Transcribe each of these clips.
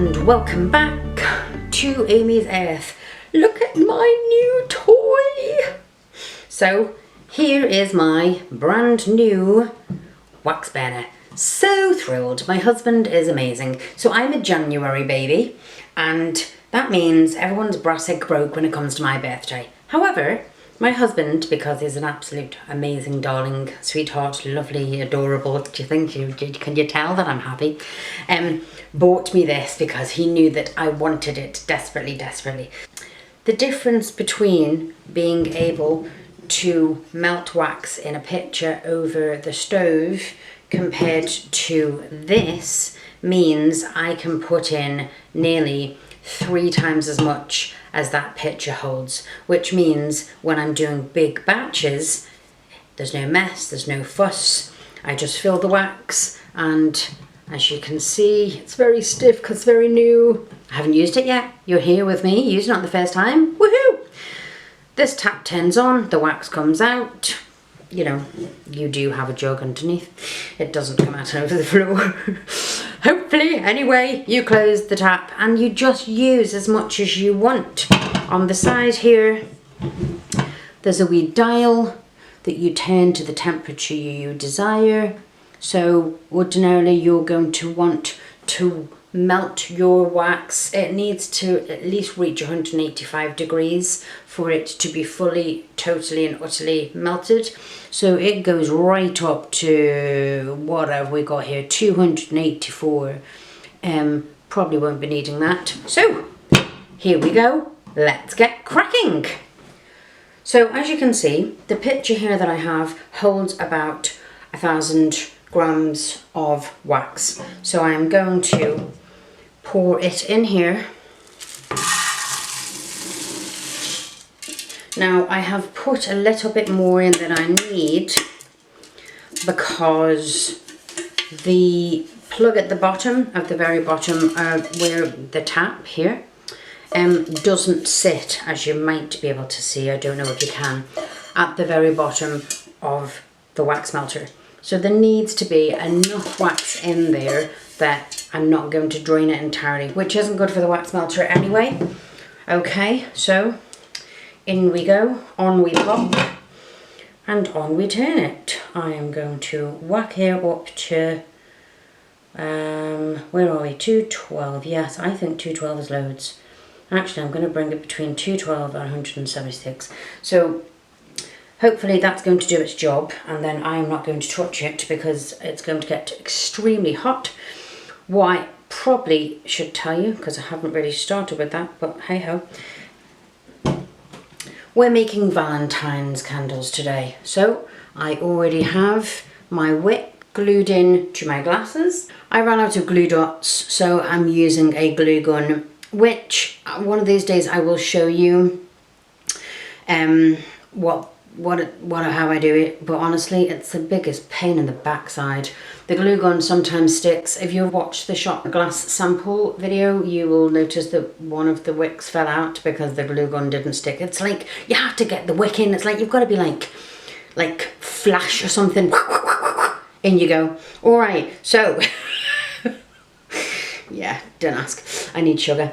and welcome back to Amy's Earth. Look at my new toy! So here is my brand new wax burner. So thrilled. My husband is amazing. So I'm a January baby and that means everyone's brassic broke when it comes to my birthday. However, my husband, because he's an absolute amazing, darling, sweetheart, lovely, adorable, do you think, can you tell that I'm happy? Bought me this because he knew that I wanted it desperately, desperately. The difference between being able to melt wax in a pitcher over the stove compared to this means I can put in nearly 3 times as much as that pitcher holds, which means when I'm doing big batches, there's no mess, there's no fuss. I just fill the wax, and as you can see, it's very stiff because it's very new. I haven't used it yet. You're here with me, using it the first time. Woohoo! This tap turns on, the wax comes out. You know, you do have a jug underneath. It doesn't come out over the floor. Hopefully, anyway, you close the tap and you just use as much as you want. On the side here, there's a wee dial that you turn to the temperature you desire. So ordinarily you're going to want to melt your wax. It needs to at least reach 185 degrees for it to be fully, totally and utterly melted. So it goes right up to, what have we got here, 284. Probably won't be needing that. So here we go, let's get cracking. So as you can see, the pitcher here that I have holds about 1,000 grams of wax. So I am going to pour it in here. Now I have put a little bit more in than I need because the plug at the bottom, of the very bottom, where the tap here, doesn't sit, as you might be able to see, I don't know if you can, at the very bottom of the wax melter. So there needs to be enough wax in there that I'm not going to drain it entirely, which isn't good for the wax melter anyway. Okay, so in we go, on we pop, and on we turn it. I am going to whack here up to, where are we, 212, yes, I think 212 is loads. Actually, I'm going to bring it between 212 and 176. So hopefully that's going to do its job, and then I'm not going to touch it because it's going to get extremely hot. What I probably should tell you, because I haven't really started with that, but hey ho. We're making Valentine's candles today. So I already have my wick glued in to my glasses. I ran out of glue dots, so I'm using a glue gun, which one of these days I will show you how I do it, but honestly it's the biggest pain in the backside. The glue gun sometimes sticks. If you've watched the shot glass sample video, you will notice that one of the wicks fell out because the glue gun didn't stick. It's like you have to get the wick in. It's like you've got to be like Flash or something. In you go. All right, so yeah, don't ask. I need sugar.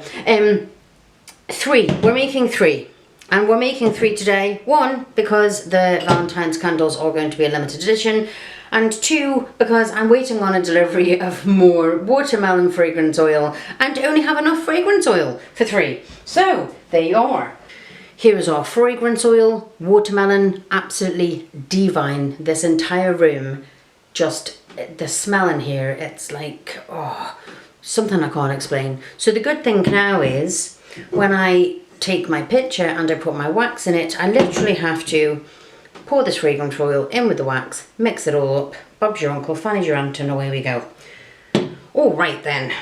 3. We're making 3. And we're making 3 today. 1, because the Valentine's candles are going to be a limited edition. And 2, because I'm waiting on a delivery of more watermelon fragrance oil and only have enough fragrance oil for 3. So, there you are. Here is our fragrance oil, watermelon, absolutely divine. This entire room, just the smell in here, it's like, oh, something I can't explain. So the good thing now is, when I take my pitcher and I put my wax in it, I literally have to pour this fragrance oil in with the wax, mix it all up, Bob's your uncle, Fanny's your aunt, and away we go. All right then.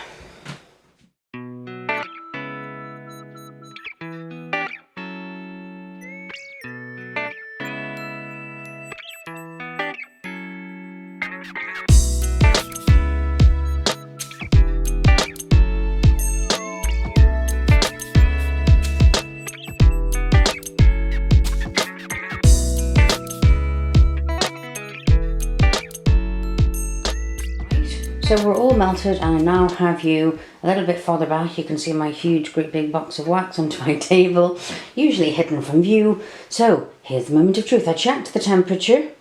So we're all melted, and I now have you A little bit further back you can see my huge great big box of wax onto my table, usually hidden from view. So here's the moment of truth. I checked the temperature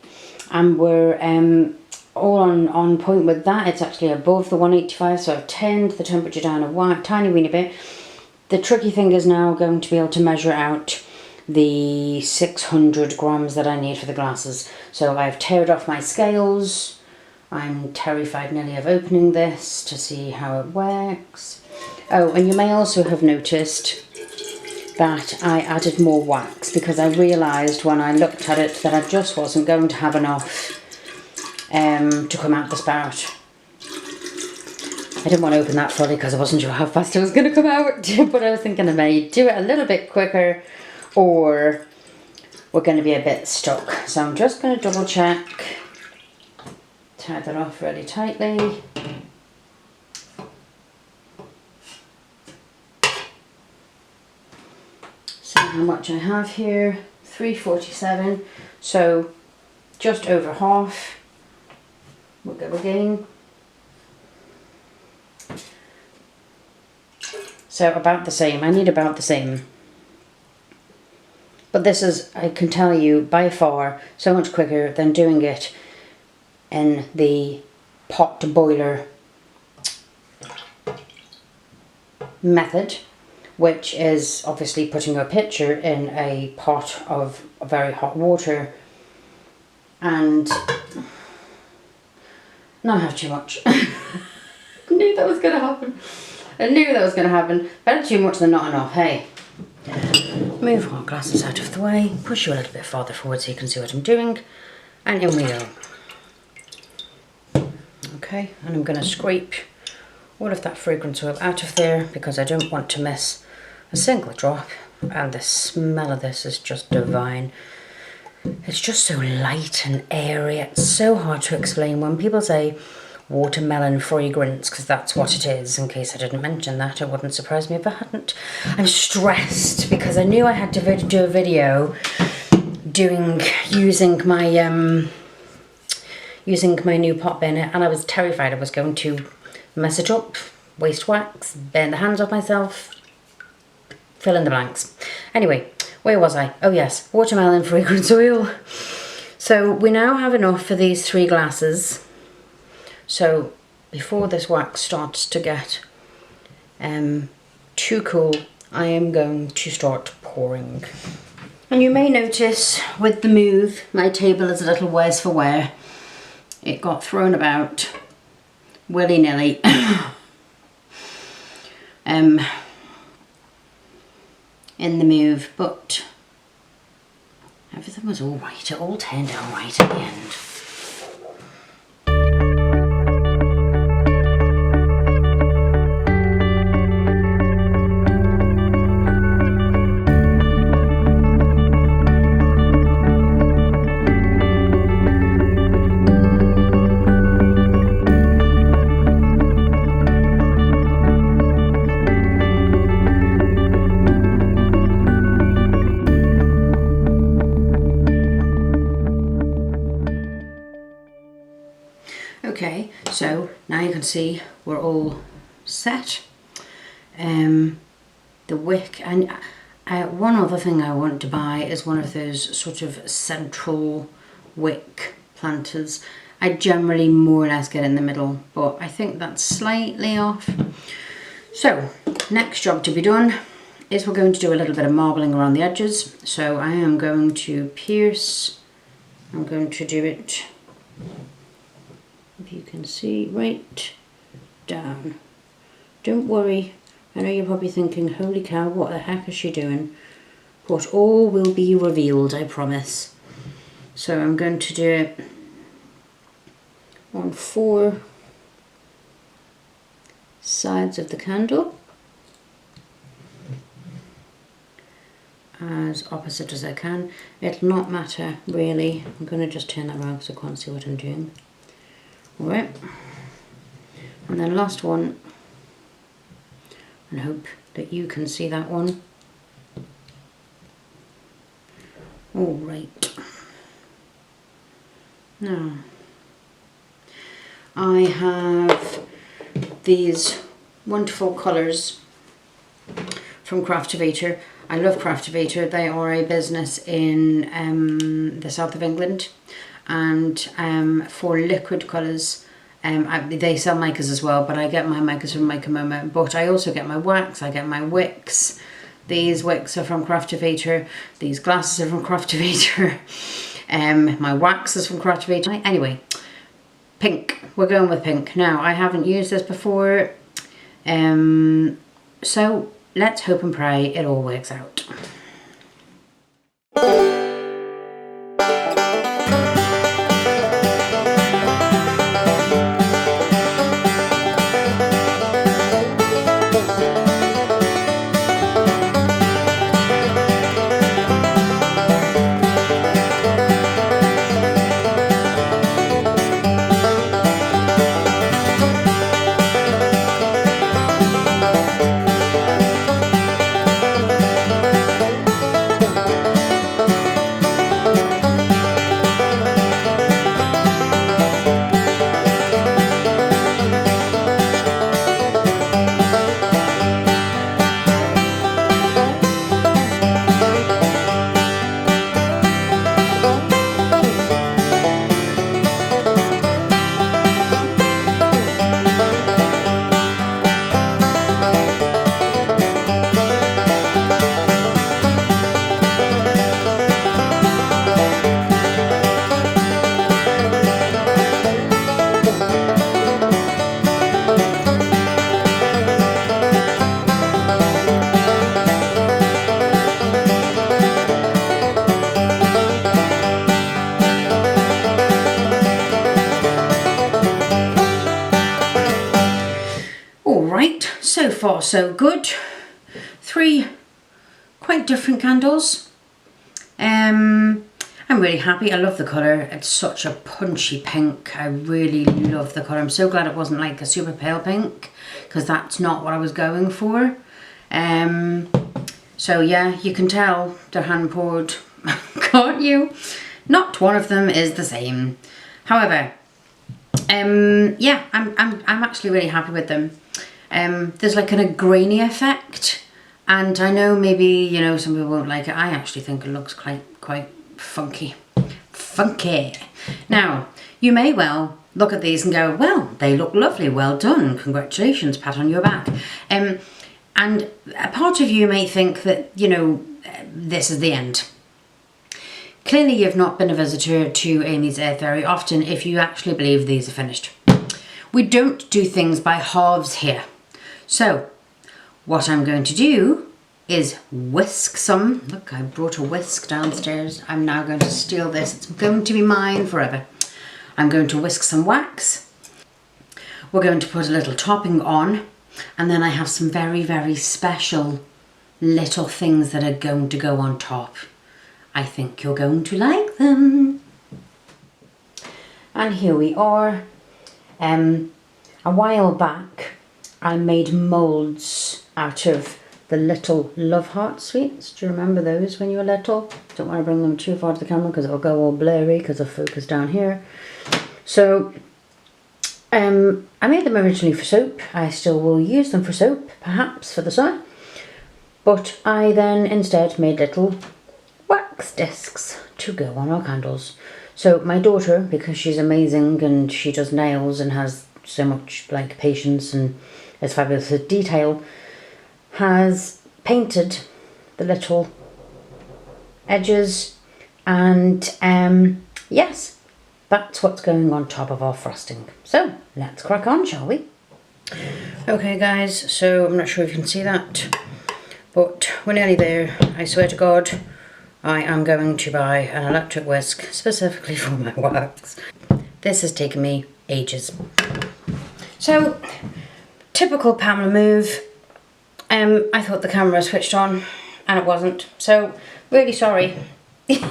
and we're all on point with that. It's actually above the 185, so I've turned the temperature down a tiny weeny bit. The tricky thing is now going to be able to measure out the 600 grams that I need for the glasses. So I've teared off my scales. I'm terrified nearly of opening this to see how it works. Oh, and you may also have noticed that I added more wax because I realised when I looked at it that I just wasn't going to have enough to come out the spout. I didn't want to open that fully because I wasn't sure how fast it was going to come out, but I was thinking I may do it a little bit quicker or we're going to be a bit stuck. So I'm just going to double check, tie that off really tightly. See how much I have here, 347, so just over half. We'll go again. So about the same. I need about the same. But this is, I can tell you, by far so much quicker than doing it in the pot to boiler method, which is obviously putting a pitcher in a pot of very hot water and not have too much. I knew that was going to happen. I knew that was going to happen. Better too much than not enough, hey. Move our glasses out of the way, push you a little bit farther forward so you can see what I'm doing, and in we go. Okay, and I'm going to scrape all of that fragrance oil out of there because I don't want to miss a single drop, and the smell of this is just divine. It's just so light and airy. It's so hard to explain. When people say watermelon fragrance, because that's what it is, in case I didn't mention that, it wouldn't surprise me if I hadn't. I'm stressed because I knew I had to do a video using my new pot burner, and I was terrified I was going to mess it up, waste wax, burn the hands off myself, fill in the blanks. Anyway, where was I? Oh yes, watermelon fragrance oil. So we now have enough for these 3 glasses. So before this wax starts to get too cool, I am going to start pouring. And you may notice with the move, my table is a little worse for wear. It got thrown about willy-nilly. In the move, but everything was all right. It all turned out right at the end. Okay, so now you can see we're all set. The wick, and one other thing I want to buy is one of those sort of central wick planters. I generally more or less get in the middle, but I think that's slightly off. So, next job to be done is we're going to do a little bit of marbling around the edges. So I am going to pierce, I'm going to do it, if you can see, right down. Don't worry, I know you're probably thinking, holy cow, what the heck is she doing? But all will be revealed, I promise. So I'm going to do it on 4 sides of the candle, as opposite as I can. It'll not matter really. I'm going to just turn that around because I can't see what I'm doing. Alright, and then last one, and hope that you can see that one. Alright, now I have these wonderful colours from Craftivator. I love Craftivator. They are a business in the south of England, and for liquid colours, they sell micas as well, but I get my micas from Mica Momo. But I also get my wax, I get my wicks. These wicks are from Craftivator. These glasses are from Craftivator. My wax is from Craftivator. Anyway, pink. We're going with pink. Now, I haven't used this before, so let's hope and pray it all works out. So far so good. 3 quite different candles. I'm really happy. I love the colour. It's such a punchy pink. I really love the colour. I'm so glad it wasn't like a super pale pink, because that's not what I was going for. So yeah, you can tell they're hand poured, can't you? Not one of them is the same. However, yeah, I'm actually really happy with them. There's like a grainy effect, and I know maybe, you know, some people won't like it. I actually think it looks quite funky. Now, you may well look at these and go, well, they look lovely, well done, congratulations, pat on your back. And a part of you may think that, you know, this is the end. Clearly you've not been a visitor to Amy's Earth very often if you actually believe these are finished. We don't do things by halves here. So, what I'm going to do is whisk some. Look, I brought a whisk downstairs. I'm now going to steal this. It's going to be mine forever. I'm going to whisk some wax. We're going to put a little topping on, and then I have some very, very special little things that are going to go on top. I think you're going to like them. And here we are. A while back, I made moulds out of the little Love Heart sweets. Do you remember those when you were little? Don't want to bring them too far to the camera because it'll go all blurry because of focus down here. So, I made them originally for soap. I still will use them for soap, perhaps for the summer. But I then instead made little wax discs to go on our candles. So my daughter, because she's amazing and she does nails and has so much like patience and is fabulous with detail, has painted the little edges, and yes, that's what's going on top of our frosting. So let's crack on, shall we? Okay guys, so I'm not sure if you can see that, but we're nearly there. I swear to God, I am going to buy an electric whisk specifically for my wax. This has taken me ages. So, typical Pamela move. I thought the camera switched on and it wasn't. So, really sorry. You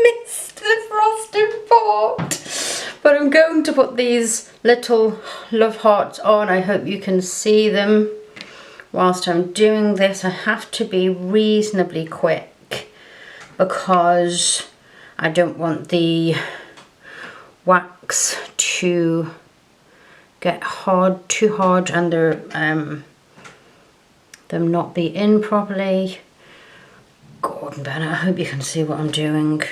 missed the frosting part. But I'm going to put these little love hearts on. I hope you can see them. Whilst I'm doing this, I have to be reasonably quick because I don't want the wax to get hard, too hard, and they're them not be in properly. God, Bennett, I hope you can see what I'm doing.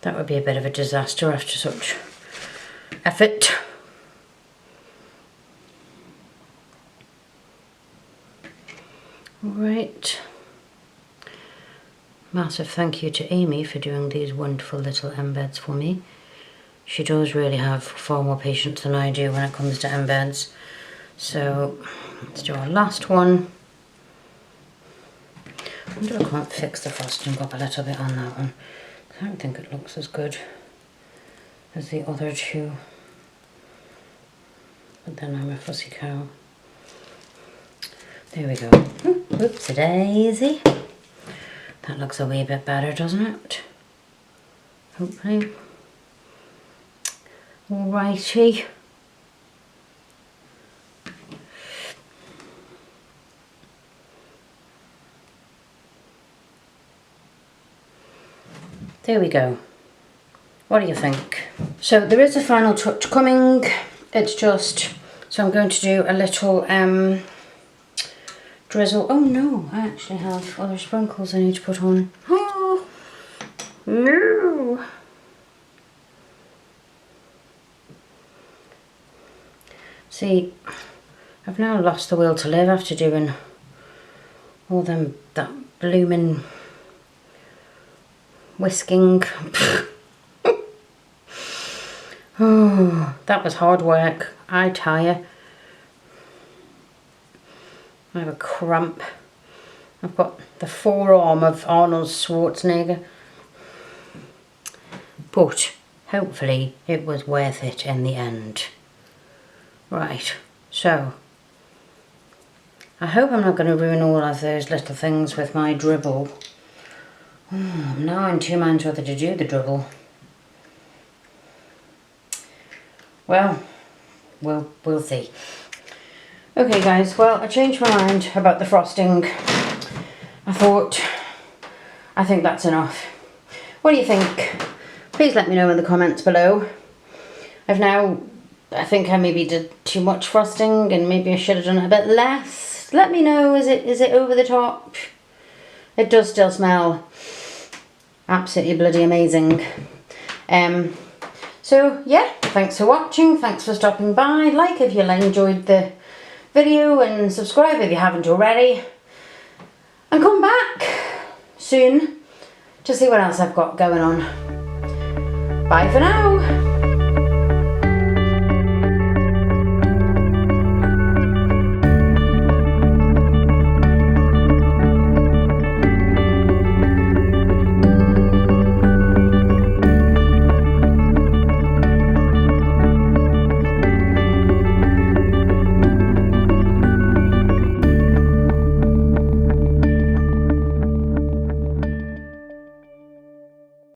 That would be a bit of a disaster after such effort. Right. Massive thank you to Amy for doing these wonderful little embeds for me. She does really have far more patience than I do when it comes to embeds. So let's do our last one. I wonder if I can't fix the frosting up a little bit on that one. I don't think it looks as good as the other two. But then I'm a fussy cow. There we go. Whoopsie daisy. That looks a wee bit better, doesn't it? Hopefully. Alrighty. There we go. What do you think? So there is a final touch coming. It's just, so I'm going to do a little drizzle. Oh no, I actually have other sprinkles I need to put on. Oh no. See, I've now lost the will to live after doing all that blooming whisking. Oh, that was hard work, I tell you. I have a cramp. I've got the forearm of Arnold Schwarzenegger. But hopefully it was worth it in the end. Right, so I hope I'm not going to ruin all of those little things with my dribble. I'm now in two minds whether to do the dribble. Well, we'll see. Okay guys, well I changed my mind about the frosting. I think that's enough. What do you think? Please let me know in the comments below. I think I maybe did too much frosting and maybe I should have done it a bit less. Let me know, is it over the top? It does still smell absolutely bloody amazing. So yeah, thanks for watching, thanks for stopping by. Like if you enjoyed the video and subscribe if you haven't already. And come back soon to see what else I've got going on. Bye for now.